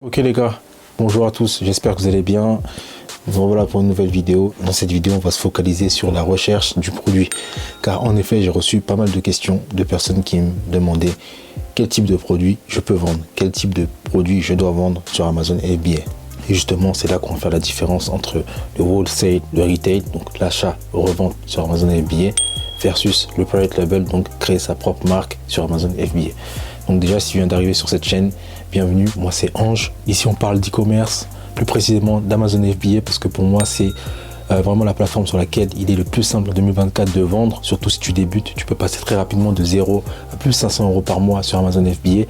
Ok les gars, bonjour à tous, j'espère que vous allez bien. Voilà pour une nouvelle vidéo. Dans cette vidéo, on va se focaliser sur la recherche du produit. Car en effet, j'ai reçu pas mal de questions de personnes qui me demandaient quel type de produit je peux vendre, quel type de produit je dois vendre sur Amazon FBA. Et justement, c'est là qu'on va faire la différence entre le wholesale, le retail, donc l'achat, revente sur Amazon FBA, versus le private label, donc créer sa propre marque sur Amazon FBA. Donc déjà, si tu viens d'arriver sur cette chaîne, bienvenue, moi c'est Ange. Ici on parle d'e-commerce, plus précisément d'Amazon FBA, parce que pour moi c'est vraiment la plateforme sur laquelle il est le plus simple en 2024 de vendre. Surtout si tu débutes, tu peux passer très rapidement de 0 à plus 500 euros par mois sur Amazon FBA,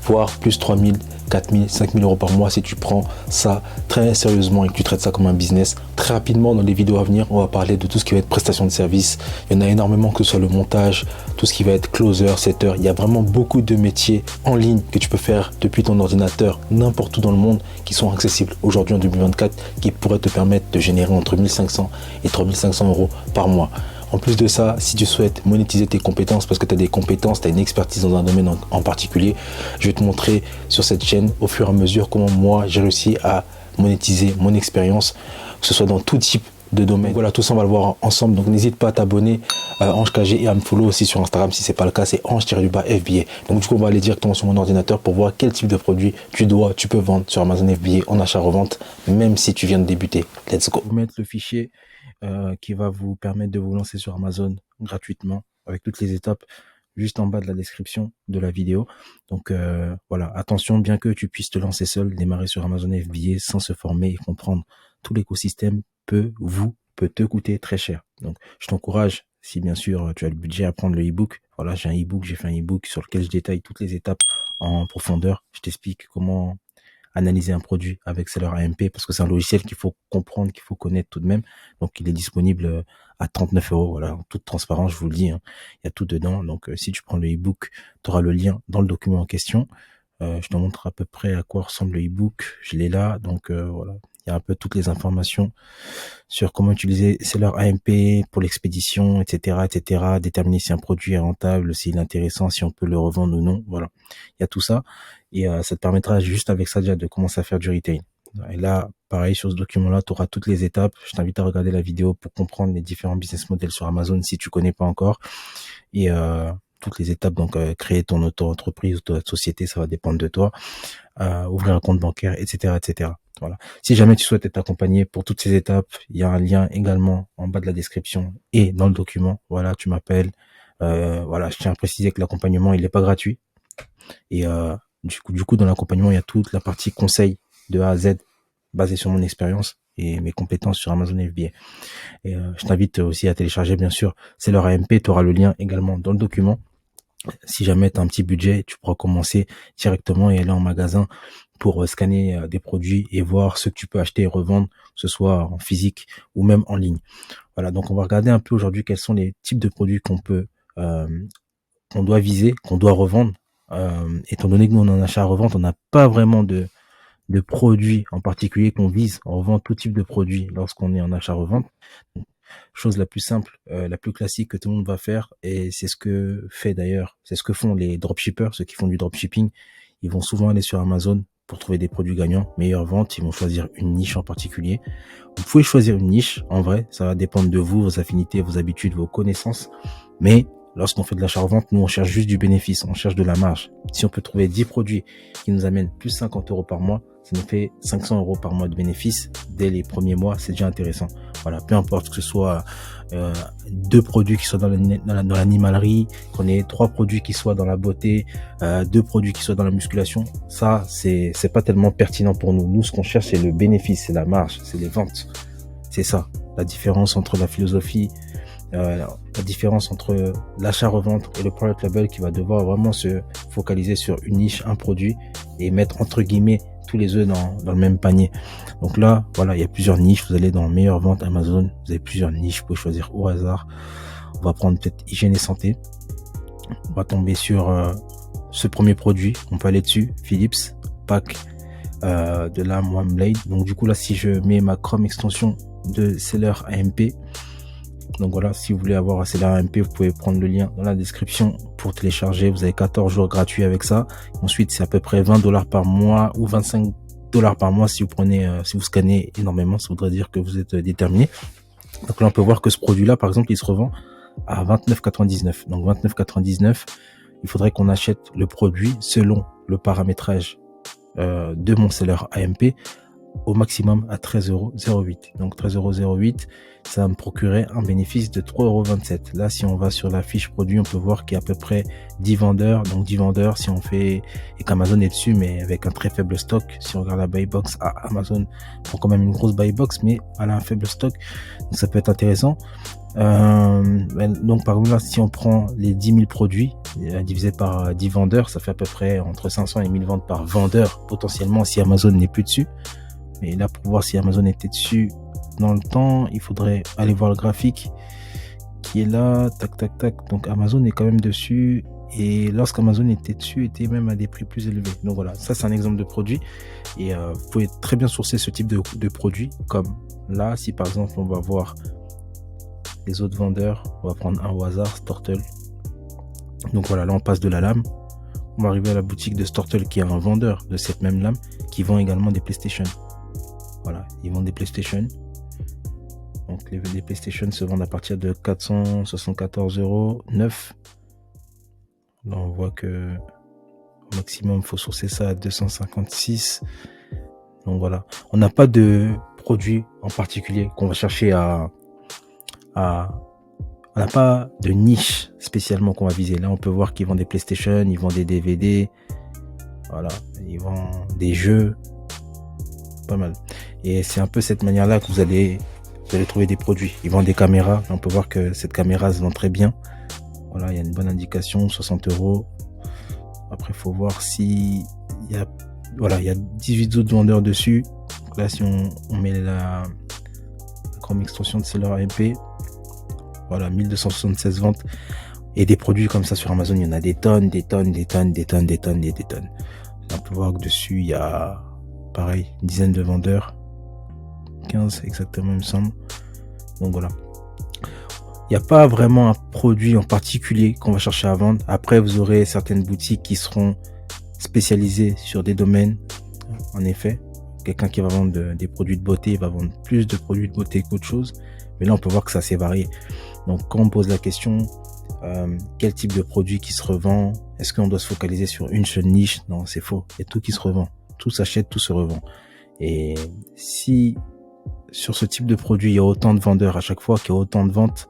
voire plus 3000, 4000, 5000 euros par mois si tu prends ça très sérieusement et que tu traites ça comme un business. Très rapidement, dans les vidéos à venir, on va parler de tout ce qui va être prestation de service. Il y en a énormément, que ce soit le montage, tout ce qui va être closer, setter. Il y a vraiment beaucoup de métiers en ligne que tu peux faire depuis ton ordinateur, n'importe où dans le monde, qui sont accessibles aujourd'hui en 2024, qui pourraient te permettre de générer entre 1500 et 3500 euros par mois. En plus de ça, si tu souhaites monétiser tes compétences parce que tu as des compétences, tu as une expertise dans un domaine en particulier, je vais te montrer sur cette chaîne au fur et à mesure comment moi j'ai réussi à monétiser mon expérience, que ce soit dans tout type de domaine. Donc voilà, tout ça on va le voir ensemble. Donc n'hésite pas à t'abonner Ange KG et à me follow aussi sur Instagram si c'est pas le cas, c'est Ange-FBA. Donc du coup on va aller directement sur mon ordinateur pour voir quel type de produit tu peux vendre sur Amazon FBA en achat-revente, même si tu viens de débuter. Let's go. Vous mettre le fichier qui va vous permettre de vous lancer sur Amazon gratuitement avec toutes les étapes juste en bas de la description de la vidéo. Donc voilà, attention, bien que tu puisses te lancer seul, démarrer sur Amazon FBA sans se former et comprendre tout l'écosystème peut te coûter très cher. Donc je t'encourage, si bien sûr tu as le budget, à prendre le e-book. Voilà, j'ai fait un e-book sur lequel je détaille toutes les étapes en profondeur. Je t'explique comment analyser un produit avec Seller AMP, parce que c'est un logiciel qu'il faut comprendre, qu'il faut connaître tout de même. Donc il est disponible à 39 euros. Voilà, en toute transparence, je vous le dis, hein, il y a tout dedans. Donc si tu prends le e-book, tu auras le lien dans le document en question. Je te montre à peu près à quoi ressemble le e-book. Je l'ai là, donc voilà. Il y a un peu toutes les informations sur comment utiliser Seller AMP pour l'expédition, etc., etc. Déterminer si un produit est rentable, s'il est intéressant, si on peut le revendre ou non. Voilà, il y a tout ça. Et ça te permettra juste avec ça déjà de commencer à faire du retail. Et là, pareil, sur ce document-là, tu auras toutes les étapes. Je t'invite à regarder la vidéo pour comprendre les différents business models sur Amazon si tu connais pas encore. Et toutes les étapes, donc créer ton auto-entreprise ou ta société, ça va dépendre de toi. Ouvrir un compte bancaire, etc., etc. Voilà. Si jamais tu souhaites être accompagné pour toutes ces étapes, il y a un lien également en bas de la description et dans le document. Voilà, tu m'appelles. Voilà, je tiens à préciser que l'accompagnement, il n'est pas gratuit. Et du coup, dans l'accompagnement, il y a toute la partie conseil de A à Z basée sur mon expérience et mes compétences sur Amazon FBA. Et je t'invite aussi à télécharger, bien sûr, Seller AMP. Tu auras le lien également dans le document. Si jamais tu as un petit budget, tu pourras commencer directement et aller en magasin pour scanner des produits et voir ce que tu peux acheter et revendre, que ce soit en physique ou même en ligne. Voilà, donc on va regarder un peu aujourd'hui quels sont les types de produits qu'on doit viser, qu'on doit revendre. Étant donné que nous on est en achat à revente, on n'a pas vraiment de produits en particulier qu'on vise. On vend tout type de produits lorsqu'on est en achat revente. Chose la plus simple, la plus classique que tout le monde va faire, et c'est ce que c'est ce que font les dropshippers, ceux qui font du dropshipping. Ils vont souvent aller sur Amazon pour trouver des produits gagnants, meilleure vente. Ils vont choisir une niche en particulier. Vous pouvez choisir une niche, en vrai, ça va dépendre de vous, vos affinités, vos habitudes, vos connaissances. Mais lorsqu'on fait de l'achat-revente, nous on cherche juste du bénéfice, on cherche de la marge. Si on peut trouver 10 produits qui nous amènent plus 50 euros par mois, ça nous fait 500 euros par mois de bénéfice dès les premiers mois, c'est déjà intéressant. Voilà, peu importe que ce soit 2 produits qui soient dans l'animalerie, qu'on ait 3 produits qui soient dans la beauté, 2 produits qui soient dans la musculation, ça c'est pas tellement pertinent pour nous. Nous, ce qu'on cherche, c'est le bénéfice, c'est la marge, c'est les ventes. C'est ça, la différence entre la philosophie, la différence entre l'achat-revente et le private label, qui va devoir vraiment se focaliser sur une niche, un produit, et mettre entre guillemets tous les œufs dans le même panier. Donc là, voilà, il y a plusieurs niches. Vous allez dans meilleure vente Amazon, vous avez plusieurs niches, vous pouvez choisir au hasard. On va prendre peut-être hygiène et santé. On va tomber sur ce premier produit, on peut aller dessus, Philips pack de la One Blade. Donc du coup là, si je mets ma Chrome extension de Seller AMP, donc voilà, si vous voulez avoir Seller AMP, vous pouvez prendre le lien dans la description pour télécharger. Vous avez 14 jours gratuits avec ça. Ensuite, c'est à peu près $20 par mois ou 25 $ par mois si vous prenez, si vous scannez énormément, ça voudrait dire que vous êtes déterminé. Donc là, on peut voir que ce produit-là, par exemple, il se revend à 29,99. Donc 29,99, il faudrait qu'on achète le produit selon le paramétrage de mon seller AMP au maximum à 13,08 €. Donc 13,08 €, ça va me procurer un bénéfice de 3,27 €. Là, si on va sur la fiche produit, on peut voir qu'il y a à peu près 10 vendeurs. Donc 10 vendeurs, si on fait, et qu'Amazon est dessus, mais avec un très faible stock. Si on regarde la buy box, Amazon prend quand même une grosse buy box, mais elle a un faible stock. Donc ça peut être intéressant. Donc par exemple, là, si on prend les 10 000 produits divisé par 10 vendeurs, ça fait à peu près entre 500 et 1000 ventes par vendeur, potentiellement, si Amazon n'est plus dessus. Mais là, pour voir si Amazon était dessus dans le temps, il faudrait aller voir le graphique qui est là, tac, tac, tac. Donc Amazon est quand même dessus. Et lorsqu'Amazon était dessus, était même à des prix plus élevés. Donc voilà, ça c'est un exemple de produit. Et vous pouvez très bien sourcer ce type de produit. Comme là, si par exemple on va voir les autres vendeurs, on va prendre un au hasard, Stortle. Donc voilà, là on passe de la lame. On va arriver à la boutique de Stortle qui est un vendeur de cette même lame qui vend également des PlayStation. Voilà, ils vendent des PlayStation. Donc les PlayStation se vendent à partir de 474 € neuf. Là on voit que au maximum il faut sourcer ça à 256. Donc voilà, on n'a pas de produit en particulier qu'on va chercher on n'a pas de niche spécialement qu'on va viser. Là on peut voir qu'ils vendent des PlayStation, ils vendent des DVD, voilà, ils vendent des jeux, pas mal. Et c'est un peu cette manière-là que vous allez trouver des produits. Ils vendent des caméras. On peut voir que cette caméra se vend très bien. Voilà, il y a une bonne indication, 60 €. Après, il faut voir si il y a, voilà, il y a 18 autres vendeurs dessus. Donc là, si on met la Chrome extension de seller AMP, voilà, 1276 ventes. Et des produits comme ça sur Amazon, il y en a des tonnes, des tonnes, des tonnes, des tonnes, des tonnes, des tonnes. Là, on peut voir que dessus, il y a, pareil, une dizaine de vendeurs. 15 exactement, il me semble. Donc voilà. Il n'y a pas vraiment un produit en particulier qu'on va chercher à vendre. Après, vous aurez certaines boutiques qui seront spécialisées sur des domaines. En effet, quelqu'un qui va vendre des produits de beauté, il va vendre plus de produits de beauté qu'autre chose. Mais là, on peut voir que ça s'est varié. Donc, quand on pose la question, quel type de produit qui se revend? Est-ce qu'on doit se focaliser sur une seule niche? Non, c'est faux. Il y a tout qui se revend. Tout s'achète, tout se revend. Et si sur ce type de produit, il y a autant de vendeurs à chaque fois, qu'il y a autant de ventes,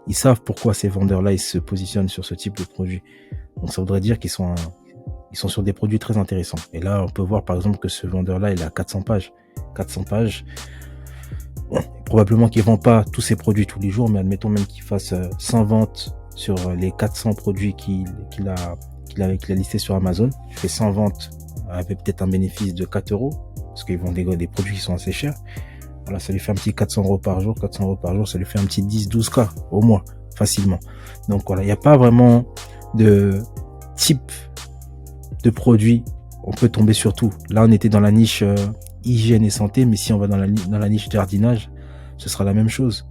ils savent pourquoi ces vendeurs-là, ils se positionnent sur ce type de produit. Donc ça voudrait dire qu'ils sont sur des produits très intéressants. Et là, on peut voir par exemple que ce vendeur-là, il a 400 pages. 400 pages. Bon, probablement qu'il ne vend pas tous ses produits tous les jours, mais admettons même qu'il fasse 100 ventes sur les 400 produits qu'il a listés sur Amazon. Il fait 100 ventes avec peut-être un bénéfice de 4 €, parce qu'ils vendent des produits qui sont assez chers. Voilà, ça lui fait un petit 400 € par jour. 400 € par jour, ça lui fait un petit 10-12 K au mois, facilement. Donc voilà, il n'y a pas vraiment de type de produit. On peut tomber sur tout. Là, on était dans la niche hygiène et santé, mais si on va dans la niche jardinage, ce sera la même chose.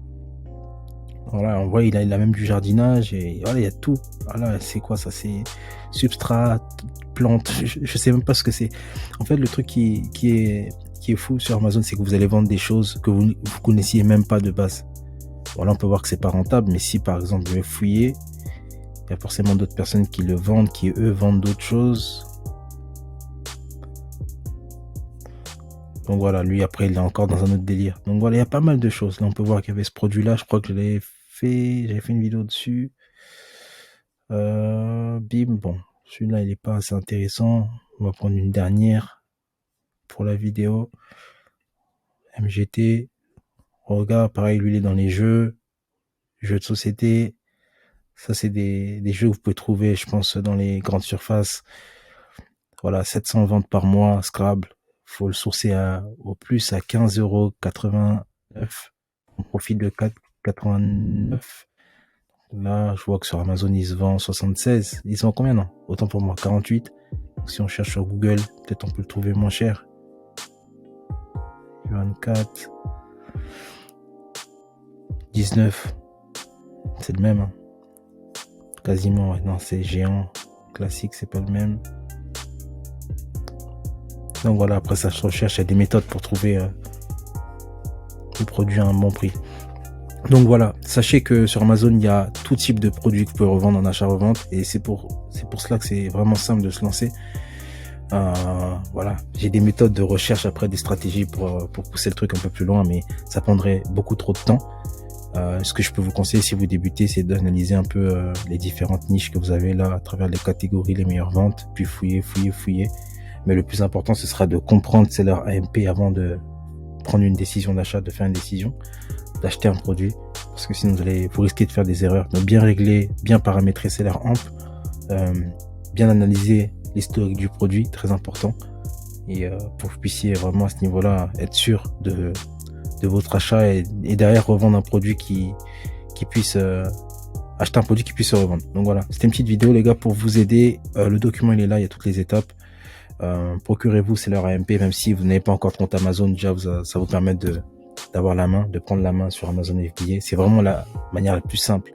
Voilà, on voit, il a même du jardinage et voilà, il y a tout. Voilà, c'est quoi ça? C'est substrat, plante. Je sais même pas ce que c'est. En fait, le truc qui est fou sur Amazon, c'est que vous allez vendre des choses que vous connaissiez même pas de base. Voilà, on peut voir que c'est pas rentable, mais si par exemple je vais fouiller, il y a forcément d'autres personnes qui le vendent, qui eux vendent d'autres choses. Donc voilà, lui après il est encore dans un autre délire. Donc voilà, il y a pas mal de choses. Là on peut voir qu'il y avait ce produit-là, je crois que j'avais fait une vidéo dessus. Bim, bon, celui-là il est pas assez intéressant. On va prendre une dernière pour la vidéo. MGT. Regarde, pareil, lui il est dans les jeux de société. Ça c'est des jeux que vous pouvez trouver, je pense, dans les grandes surfaces. Voilà, 700 ventes par mois, Scrabble. Faut le sourcer au plus à 15,89 €. On profite de 4,89 €. Là, je vois que sur Amazon, il se vend 76. Il se vend combien, non? Autant pour moi, 48. Donc, si on cherche sur Google, peut-être on peut le trouver moins cher. 24. 19. C'est le même, hein. Quasiment, ouais. Non, c'est géant. Classique, c'est pas le même. Donc voilà, après ça se recherche, il y a des méthodes pour trouver le produit à un bon prix. Donc voilà, sachez que sur Amazon, il y a tout type de produits que vous pouvez revendre en achat-revente, et c'est pour cela que c'est vraiment simple de se lancer. Voilà, j'ai des méthodes de recherche, après des stratégies pour pousser le truc un peu plus loin, mais ça prendrait beaucoup trop de temps. Ce que je peux vous conseiller si vous débutez, c'est d'analyser un peu les différentes niches que vous avez là à travers les catégories, les meilleures ventes, puis fouiller. Mais le plus important, ce sera de comprendre c'est leur AMP avant de prendre une décision d'achat, de faire une décision d'acheter un produit, parce que sinon vous risquez de faire des erreurs. Donc bien régler, bien paramétrer seller AMP, bien analyser l'historique du produit, très important, et pour que vous puissiez vraiment à ce niveau-là être sûr de votre achat, et derrière revendre un produit qui puisse acheter un produit qui puisse se revendre. Donc voilà, c'était une petite vidéo les gars pour vous aider. Le document il est là, il y a toutes les étapes. Procurez-vous seller AMP, même si vous n'avez pas encore de compte Amazon, déjà ça vous permet d'avoir la main, de prendre la main sur Amazon FBA. C'est vraiment la manière la plus simple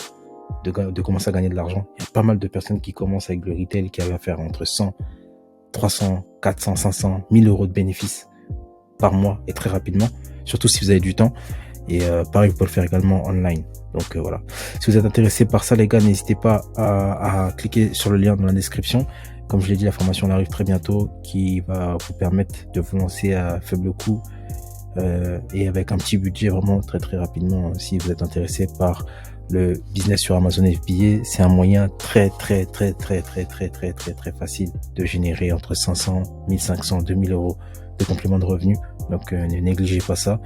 de commencer à gagner de l'argent. Il y a pas mal de personnes qui commencent avec le retail qui avaient à faire entre 100, 300, 400, 500, 1000 euros de bénéfices par mois, et très rapidement, surtout si vous avez du temps. Et pareil, vous pouvez le faire également online. Donc voilà, si vous êtes intéressé par ça les gars, n'hésitez pas à cliquer sur le lien dans la description. Comme je l'ai dit, la formation elle arrive très bientôt, qui va vous permettre de vous lancer à faible coût et avec un petit budget, vraiment très rapidement. Si vous êtes intéressé par le business sur Amazon FBA, c'est un moyen très facile de générer entre 500, 1500, 2000 euros de complément de revenus. Donc ne négligez pas ça.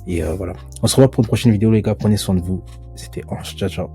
Et voilà, on se revoit pour une prochaine vidéo les gars, prenez soin de vous. C'était Ange, ciao.